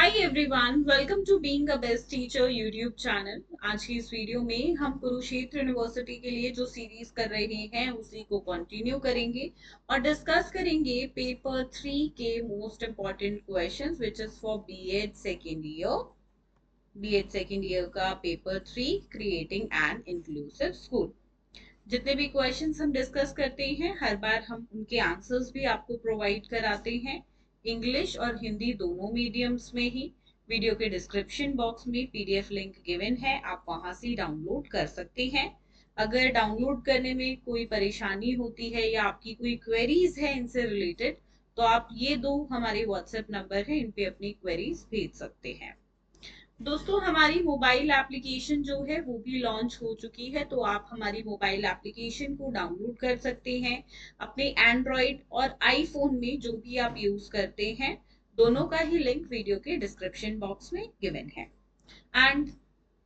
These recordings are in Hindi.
Hi everyone, welcome to being a best teacher YouTube channel. आज की इस वीडियो में हम कुरुक्षेत्र यूनिवर्सिटी के लिए जो सीरीज कर रहे हैं उसी को कंटिन्यू करेंगे और डिस्कस करेंगे पेपर 3 के most important questions which is for BEd second year का paper 3 creating an inclusive school. जितने भी क्वेश्चंस हम डिस्कस करते हैं हर बार हम उनके आंसर्स भी आपको प्रोवाइड कराते हैं, इंग्लिश और हिंदी दोनों मीडियम्स में ही। वीडियो के डिस्क्रिप्शन बॉक्स में पीडीएफ लिंक गिवन है, आप वहां से डाउनलोड कर सकते हैं। अगर डाउनलोड करने में कोई परेशानी होती है या आपकी कोई क्वेरीज है इनसे रिलेटेड, तो आप ये दो हमारे व्हाट्सएप नंबर है, इन पे अपनी क्वेरीज भेज सकते हैं। दोस्तों, हमारी मोबाइल एप्लीकेशन जो है वो भी लॉन्च हो चुकी है, तो आप हमारी मोबाइल एप्लीकेशन को डाउनलोड कर सकते हैं अपने एंड्रॉइड और आईफोन में, जो भी आप यूज करते हैं। दोनों का ही लिंक वीडियो के डिस्क्रिप्शन बॉक्स में गिवन है। एंड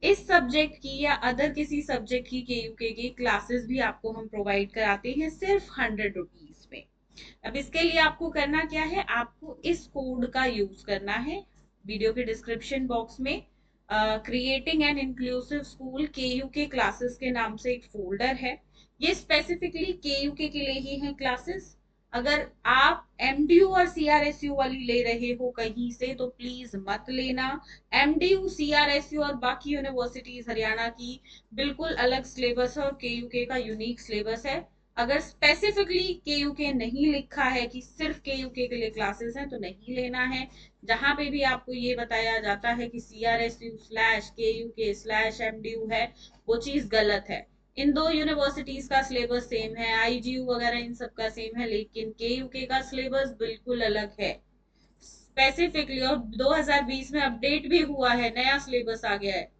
इस सब्जेक्ट की या अदर किसी सब्जेक्ट की केयूके की क्लासेस भी आपको हम प्रोवाइड कराते हैं सिर्फ 100 रुपीज में। अब इसके लिए आपको करना क्या है, आपको इस कोड का यूज करना है। वीडियो के डिस्क्रिप्शन बॉक्स में creating an inclusive school KUK classes के नाम से एक फोल्डर है। ये स्पेसिफिकली केयूके के लिए ही है क्लासेस। अगर आप एमडीयू और सीआरएसयू वाली ले रहे हो कहीं से तो प्लीज मत लेना। एमडीयू, सीआरएसयू और बाकी यूनिवर्सिटीज हरियाणा की बिल्कुल अलग सिलेबस है और केयूके का यूनिक सिलेबस है। अगर स्पेसिफिकली केयूके नहीं लिखा है कि सिर्फ केयूके के लिए क्लासेस हैं तो नहीं लेना है। जहां पे भी आपको ये बताया जाता है कि CRSU slash KUK slash MDU है, वो चीज गलत है। इन दो यूनिवर्सिटीज का सिलेबस सेम है, आईजीयू वगैरह इन सब का सेम है, लेकिन केयूके का सिलेबस बिल्कुल अलग है स्पेसिफिकली। और 2020 में अपडेट भी हुआ है, नया सिलेबस आ गया है,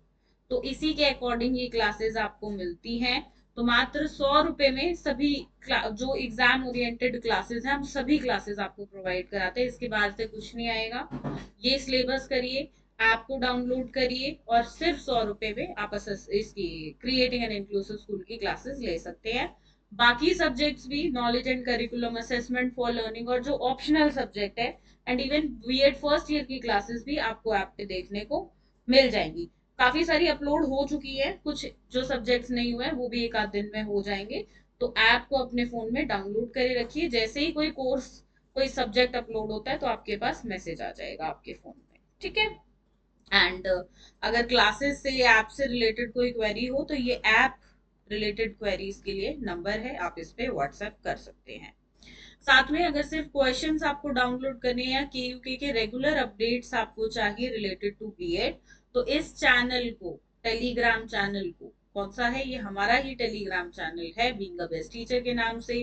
तो इसी के अकॉर्डिंग ये क्लासेस आपको मिलती हैं। तो मात्र 100 रुपए में सभी जो एग्जाम ओरिएंटेड क्लासेस हैं हम सभी क्लासेस आपको प्रोवाइड कराते हैं। इसके बाद से कुछ नहीं आएगा। ये सिलेबस करिए, ऐप को डाउनलोड करिए और सिर्फ 100 रुपए में आप इसकी क्रिएटिंग एन इंक्लूसिव स्कूल की क्लासेस ले सकते हैं। बाकी सब्जेक्ट्स भी, knowledge and curriculum assessment for learning और जो ऑप्शनल सब्जेक्ट है and even BEd first year की क्लासेस भी आपको ऐप पे देखने को मिल जाएंगी। काफी सारी अपलोड हो चुकी है, कुछ जो सब्जेक्ट्स नहीं हुए वो भी एक आध दिन में हो जाएंगे। तो ऐप को अपने फोन में डाउनलोड करे रखिए, जैसे ही कोई कोर्स कोई सब्जेक्ट अपलोड होता है तो आपके पास मैसेज आ जाएगा आपके फोन में, ठीक है। एंड अगर क्लासेस से या ऐप से रिलेटेड कोई क्वेरी हो तो ये ऐप रिलेटेड क्वेरीज के लिए नंबर है, आप इस पे व्हाट्सएप कर सकते हैं। साथ में अगर सिर्फ क्वेश्चंस आपको डाउनलोड करने या केयूके के रेगुलर अपडेट्स आपको चाहिए रिलेटेड टू बीएड, तो इस चैनल को, टेलीग्राम चैनल को, कौन सा है ये, हमारा ही टेलीग्राम चैनल है बीइंग अ बेस्ट टीचर के नाम से।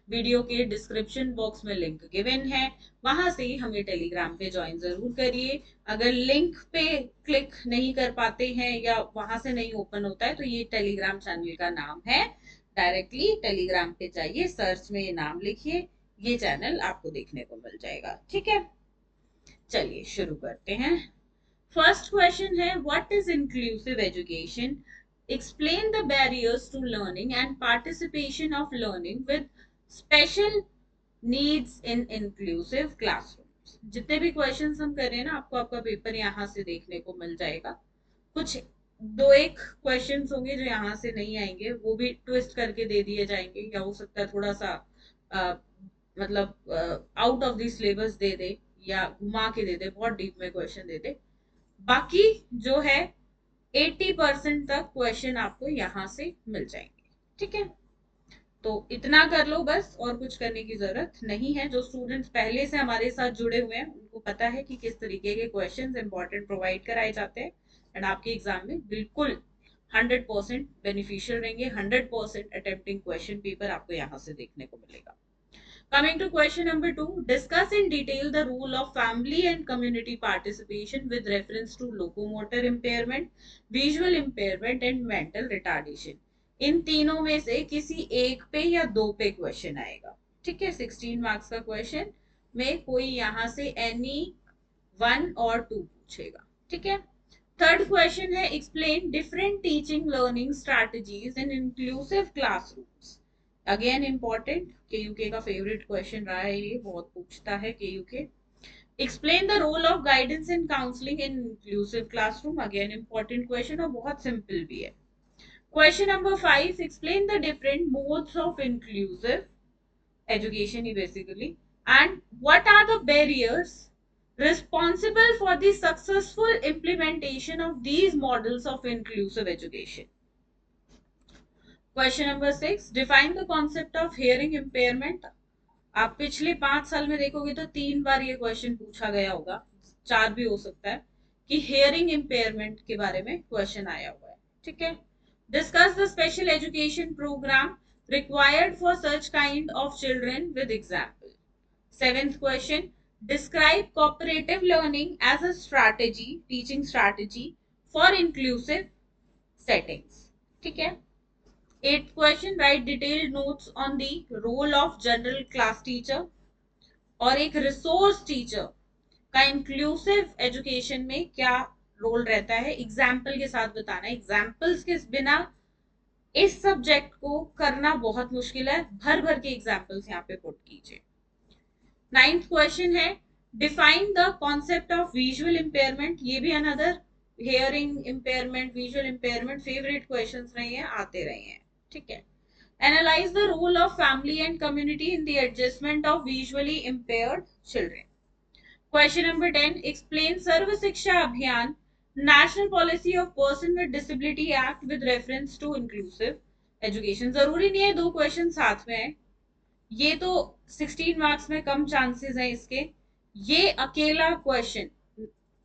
वीडियो के डिस्क्रिप्शन बॉक्स में लिंक गिवन है, वहां से हमें टेलीग्राम पे ज्वाइन जरूर करिए। अगर लिंक पे क्लिक नहीं कर पाते हैं या वहां से नहीं ओपन होता है तो ये टेलीग्राम चैनल का नाम है। डायरेक्टली टेलीग्राम पे जाइए, सर्च में ये नाम लिखिए, ये चैनल आपको देखने को मिल जाएगा, ठीक है। चलिए शुरू करते हैं। फर्स्ट क्वेश्चन है, what is inclusive education? Explain the barriers to learning and participation of learning with special needs in inclusive classrooms. जितने भी क्वेश्चंस हम कर रहे हैं ना, आपको आपका पेपर यहाँ से देखने को मिल जाएगा। कुछ दो एक क्वेश्चंस होंगे जो यहाँ से नहीं आएंगे, वो भी ट्विस्ट करके दे दिए जाएंगे, या हो सकता है थोड़ा सा मतलब आउट ऑफ द सिलेबस दे दे या घुमा के दे दे, बहुत डीप में क्वेश्चन दे दे। बाकी जो है 80% तक क्वेश्चन आपको यहाँ से मिल जाएंगे, ठीक है। तो इतना कर लो बस, और कुछ करने की जरूरत नहीं है। जो स्टूडेंट्स पहले से हमारे साथ जुड़े हुए हैं उनको पता है कि किस तरीके के क्वेश्चंस इंपॉर्टेंट प्रोवाइड कराए जाते हैं एंड आपके एग्जाम में बिल्कुल 100% बेनिफिशियल रहेंगे। 100% अटेम्प्टिंग क्वेश्चन पेपर आपको यहाँ से देखने को मिलेगा। Coming to question number 2, discuss in detail the role of family and community participation with reference to locomotor impairment, visual impairment and mental retardation. इन तीनों में से किसी एक पे या दो पे क्वेश्चन आएगा, ठीक है। 16 मार्क्स का क्वेश्चन में कोई यहाँ से एनी 1 और 2 पूछेगा, ठीक है। थर्ड क्वेश्चन है, explain different teaching learning strategies in inclusive classrooms. Again important, KUK का फेवरेट क्वेश्चन रहा है, ये बहुत पूछता है KUK. Explain the role of guidance in counselling in inclusive classroom, again important question और बहुत सिंपल भी है। Question number 5, explain the different modes of inclusive education basically, and what are the barriers responsible for the successful implementation of these models of inclusive education. Question number 6, define the concept of hearing impairment. आप पिछले 5 साल में देखोगे तो 3 बार ये क्वेश्चन पूछा गया होगा, 4 भी हो सकता है, कि हेयरिंग इम्पेयरमेंट के बारे में क्वेश्चन आया हुआ है। ठीक है। Discuss the special education programme required for such kind of children with example. 7th question, describe cooperative learning as a strategy, teaching strategy for inclusive settings. ठीक है। 8th question, write detailed notes on the role of general class teacher और एक रिसोर्स टीचर का इंक्लूसिव एजुकेशन में क्या रोल रहता है, एग्जाम्पल के साथ बताना। एग्जाम्पल्स के बिना इस सब्जेक्ट को करना बहुत मुश्किल है, भर भर के एग्जाम्पल्स यहाँ पे पुट कीजिए। 9th क्वेश्चन है, define the concept of visual impairment. ये भी another hearing impairment, visual impairment favourite questions रहे हैं, आते रहे हैं। ठीक है। Analyse the role of family and community in the adjustment of visually impaired children. Question number 10, explain Sarva Shiksha Abhiyan national policy of person with disability act with reference to inclusive education. जरूरी नहीं है 2 क्वेश्चन साथ में है, ये तो 16 मार्क्स में कम चांसेस है इसके। ये अकेला क्वेश्चन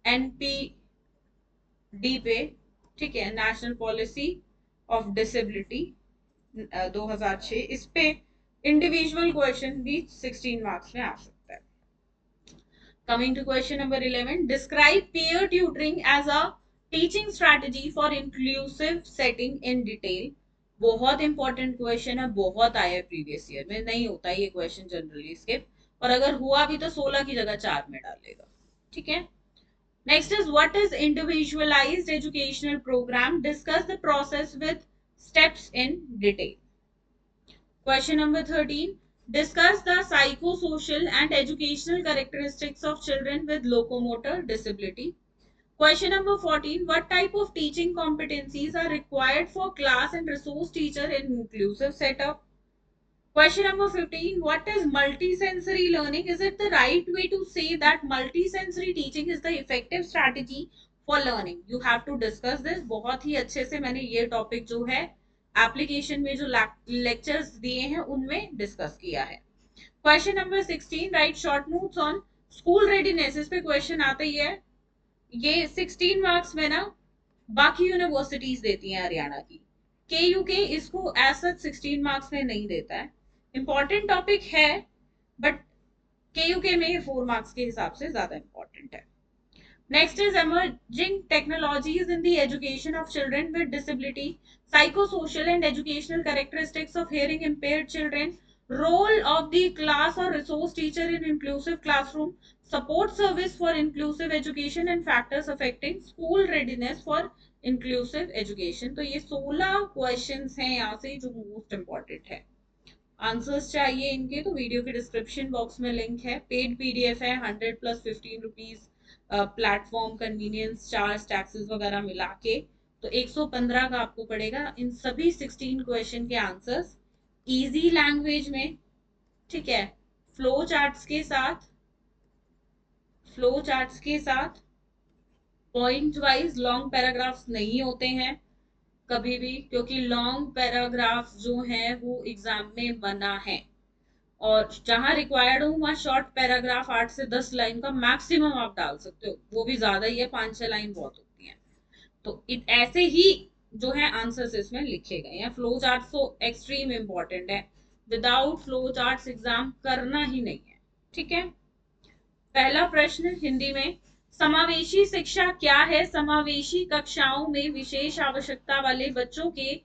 एनपीडी पे, ठीक है, नेशनल पॉलिसी ऑफ डिसेबिलिटी 2006, इस पे इंडिविजुअल क्वेश्चन भी 16 मार्क्स में आ सकता है। Coming to question number 11, describe peer tutoring as a teaching strategy for inclusive setting in detail. बहुत इंपॉर्टेंट क्वेश्चन है, बहुत आया है प्रीवियस ईयर में, नहीं होता ये क्वेश्चन जनरली स्किप, और अगर हुआ भी तो 16 की जगह 4 में डालेगा। ठीक है। Next is what is individualised educational programme, discuss the process with steps in detail. Question number 13, discuss the psychosocial and educational characteristics of children with locomotor disability. Question number 14, what type of teaching competencies are required for class and resource teacher in inclusive setup? Question number 15, what is multisensory learning? Is it the right way to say that multisensory teaching is the effective strategy for learning? You have to discuss this. बहुत ही अच्छे से मैंने ये टॉपिक जो है एप्लीकेशन में जो लेक्चर्स दिए हैं उनमें डिस्कस किया है। Question number 16, right short notes on school readiness. इस पे क्वेश्चन आता ही है, ये 16 मार्क्स में ना बाकी यूनिवर्सिटीज देती हैं हरियाणा की, KUK इसको ऐसा 16 मार्क्स में नहीं देता है। इंपॉर्टेंट टॉपिक है बट KUK में 4 मार्क्स के हिसाब से ज्यादा इंपॉर्टेंट है। Next is emerging technologies in the education of children with disability, psychosocial and educational characteristics of hearing impaired children, role of the class or resource teacher in inclusive classroom, support service for inclusive education and factors affecting school readiness for inclusive education। तो ये 16 क्वेश्चंस हैं यहाँ से जो मोस्ट इम्पॉर्टेंट है। आंसर्स चाहिए इनके तो वीडियो के डिस्क्रिप्शन बॉक्स में लिंक है, पेड PDF है, 100 + 15 rupees platform, convenience charge, taxes वगैरह मिला के तो 115 का आपको पड़ेगा। इन सभी 16 क्वेश्चन के आंसर्स इजी लैंग्वेज में, ठीक है, फ्लो चार्ट्स के साथ पॉइंट वाइज, लॉन्ग पैराग्राफ्स नहीं होते हैं कभी भी, क्योंकि लॉन्ग पैराग्राफ जो है वो एग्जाम में मना है, और जहां रिक्वायर्ड हो वहां शॉर्ट पैराग्राफ 8 से 10 लाइन का मैक्सिमम आप डाल सकते हो, वो भी ज्यादा ही है, 5-6 लाइन बहुत होती हैं। तो ऐसे ही जो है आंसर्स इसमें लिखे गए हैं। फ्लो चार्ट तो एक्सट्रीम इंपॉर्टेंट है, विदाउट फ्लो चार्ट एग्जाम करना ही नहीं है। ठीक है। पहला प्रश्न हिंदी में, समावेशी शिक्षा क्या है? समावेशी कक्षाओं में विशेष आवश्यकता वाले बच्चों के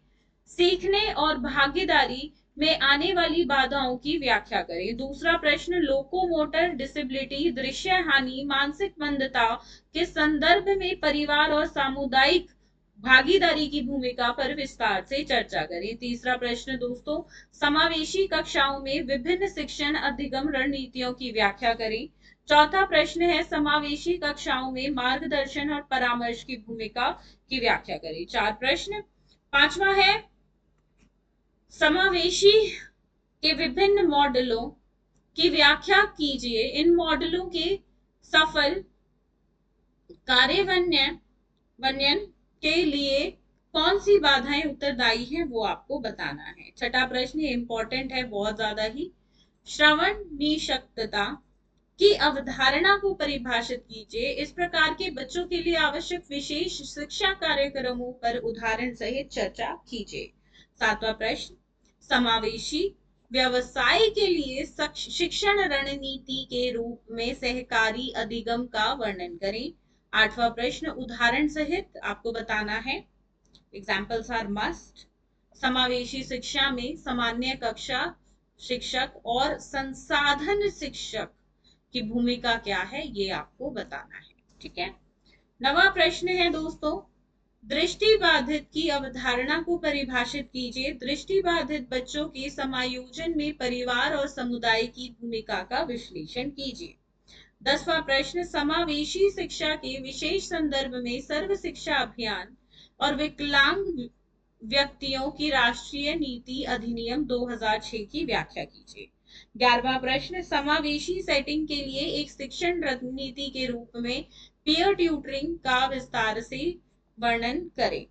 सीखने और भागीदारी में आने वाली बाधाओं की व्याख्या करें। दूसरा प्रश्न, लोकोमोटर डिसेबिलिटी, दृश्य हानि, मानसिक मंदता के संदर्भ में परिवार और सामुदायिक भागीदारी की भूमिका पर विस्तार से चर्चा करें। तीसरा प्रश्न दोस्तों, समावेशी कक्षाओं में विभिन्न शिक्षण अधिगम रणनीतियों की व्याख्या करें। चौथा प्रश्न है, समावेशी कक्षाओं में मार्गदर्शन और परामर्श की भूमिका की व्याख्या करें। 4 प्रश्न। पांचवा है, समावेशी के विभिन्न मॉडलों की व्याख्या कीजिए। इन मॉडलों के सफल कार्यान्वयन के लिए कौन सी बाधाएं उत्तरदायी हैं वो आपको बताना है। छठा प्रश्न, ये इंपॉर्टेंट है बहुत ज्यादा ही। श्रवण निशक्तता की अवधारणा को परिभाषित कीजिए। इस प्रकार के बच्चों के लिए आवश्यक विशेष शिक्षा कार्यक्रमों पर उदाहरण सहित चर्चा कीजिए। सातवां प्रश्न, समावेशी व्यवसाय के लिए शिक्षण रणनीति के रूप में सहकारी अधिगम का वर्णन करें। आठवां प्रश्न, उदाहरण सहित आपको बताना है। Examples are must. समावेशी शिक्षा में सामान्य कक्षा शिक्षक और संसाधन शिक्षक की भूमिका क्या है ये आपको बताना है। ठीक है। नवा प्रश्न है दोस्तों, दृष्टिबाधित की अवधारणा को परिभाषित कीजिए। दृष्टिबाधित बच्चों के समायोजन में परिवार और समुदाय की भूमिका का विश्लेषण कीजिए। 10वां प्रश्न, समावेशी शिक्षा के विशेष संदर्भ में सर्व शिक्षा अभियान और विकलांग व्यक्तियों की राष्ट्रीय नीति अधिनियम 2006 की व्याख्या कीजिए। 11वां प्रश्न, समावेशी सेटिंग के लिए एक शिक्षण रणनीति के रूप में पीयर ट्यूटरिंग का विस्तार से वर्णन करें।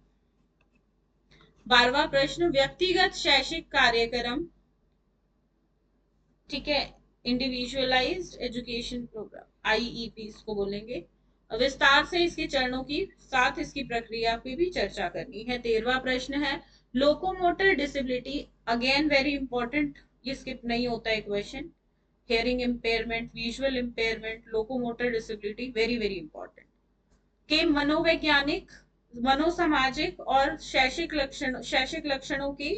12वां प्रश्न, व्यक्तिगत शैक्षिक कार्यक्रम, ठीक है, इंडिविजुअलाइज्ड एजुकेशन प्रोग्राम, आईईपी इसको बोलेंगे, विस्तार से इसके चरणों की साथ इसकी प्रक्रिया पे भी चर्चा करनी है। 13वां प्रश्न है, locomotor disability, again very important, ये स्किप नहीं होता है question. Hearing impairment, visual impairment, locomotor disability, very very important, के मनोवैज्ञानिक, मनोसामाजिक और शैक्षिक लक्षणों की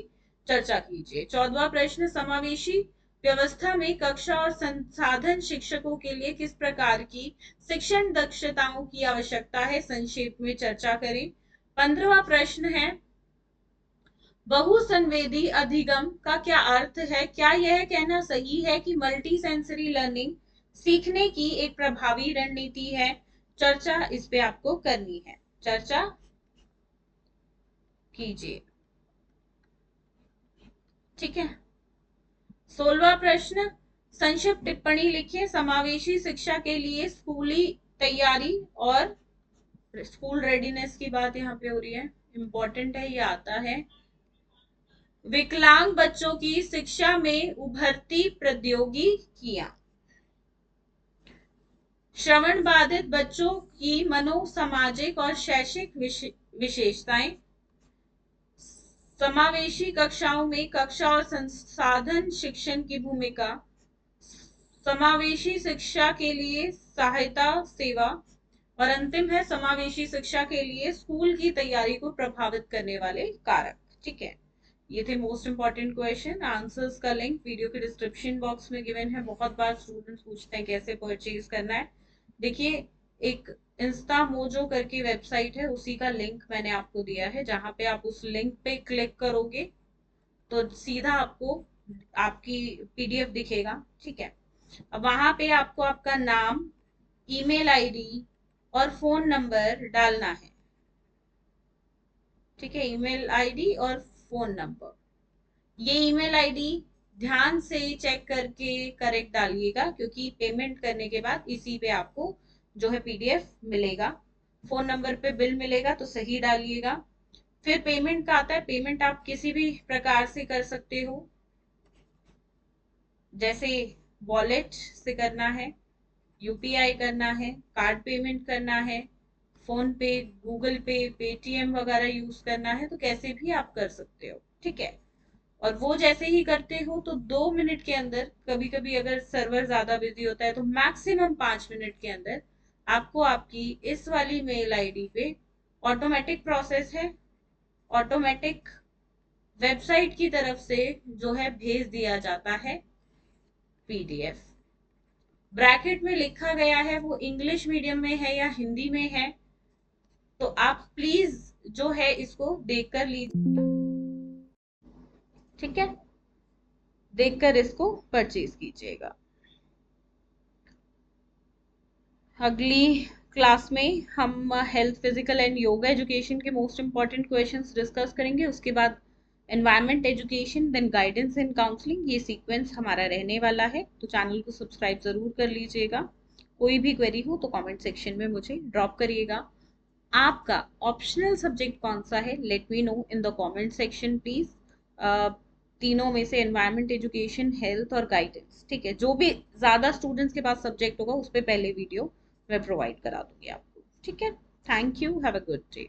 चर्चा कीजिए। 14वां प्रश्न, समावेशी व्यवस्था में कक्षा और संसाधन शिक्षकों के लिए किस प्रकार की शिक्षण दक्षताओं की आवश्यकता है, संक्षेप में चर्चा करें। 15वां प्रश्न है, बहुसंवेदी अधिगम का क्या अर्थ है? क्या यह कहना सही है कि मल्टी सेंसरी लर्निंग सीखने की एक प्रभावी रणनीति है? चर्चा इस पे आपको करनी है, चर्चा कीजिए। ठीक है। 16वां प्रश्न, संक्षिप्त टिप्पणी लिखिए। समावेशी शिक्षा के लिए स्कूली तैयारी और स्कूल रेडीनेस की बात यहाँ पे हो रही है, इंपॉर्टेंट है, ये आता है। विकलांग बच्चों की शिक्षा में उभरती प्रौद्योगिकियां, श्रवण बाधित बच्चों की मनोसामाजिक और शैक्षिक विशेषताएं, समावेशी कक्षाओं में कक्षा और संसाधन शिक्षण की भूमिका, समावेशी शिक्षा के लिए सहायता सेवा, और अंतिम है समावेशी शिक्षा के लिए स्कूल की तैयारी को प्रभावित करने वाले कारक। ठीक है, ये थे मोस्ट इंपॉर्टेंट क्वेश्चन। आंसर्स का लिंक वीडियो के डिस्क्रिप्शन बॉक्स में गिवन है। बहुत बार स्टूडेंट्स पूछते हैं कैसे परचेज करना है। देखिए, एक इंस्टा मोजो करके वेबसाइट है, उसी का लिंक मैंने आपको दिया है, जहां पे आप उस लिंक पे क्लिक करोगे तो सीधा आपको आपकी पीडीएफ दिखेगा। ठीक है, अब वहां पे आपको आपका नाम, ईमेल आईडी और फोन नंबर डालना है। ठीक है, ईमेल आईडी और फोन नंबर, ये ईमेल आईडी ध्यान से चेक करके करेक्ट डालिएगा, क्योंकि पेमेंट करने के बाद इसी पे आपको जो है पीडीएफ मिलेगा। फोन नंबर पे बिल मिलेगा तो सही डालिएगा। फिर पेमेंट का आता है, पेमेंट आप किसी भी प्रकार से कर सकते हो, जैसे वॉलेट से करना है, यूपीआई करना है, कार्ड पेमेंट करना है, फोन पे, गूगल पे, पेटीएम वगैरह यूज करना है, तो कैसे भी आप कर सकते हो। ठीक है, और वो जैसे ही करते हो तो 2 मिनट के अंदर, कभी कभी अगर सर्वर ज्यादा बिजी होता है तो मैक्सिमम 5 मिनट के अंदर आपको आपकी इस वाली मेल आईडी पे ऑटोमेटिक प्रोसेस है, ऑटोमेटिक वेबसाइट की तरफ से जो है भेज दिया जाता है पीडीएफ। ब्रैकेट में लिखा गया है वो इंग्लिश मीडियम में है या हिंदी में है, तो आप प्लीज जो है इसको देख कर लीजिए, ठीक है, देखकर इसको परचेज कीजिएगा। अगली क्लास में हम health, physical and yoga education के मोस्ट इंपॉर्टेंट क्वेश्चंस डिस्कस करेंगे। उसके बाद environment education, then guidance and counselling, ये सीक्वेंस हमारा रहने वाला है। तो चैनल को सब्सक्राइब जरूर कर लीजिएगा। कोई भी क्वेरी हो तो कमेंट सेक्शन में मुझे ड्रॉप करिएगा। आपका ऑप्शनल सब्जेक्ट कौन सा है, let me know in the comment section please. तीनों में से एनवायरनमेंट एजुकेशन, हेल्थ और गाइडेंस, ठीक है, जो भी ज्यादा स्टूडेंट्स के पास सब्जेक्ट होगा उस पर पहले वीडियो मैं प्रोवाइड करा दूंगी आपको, ठीक है। Thank you, have a good day.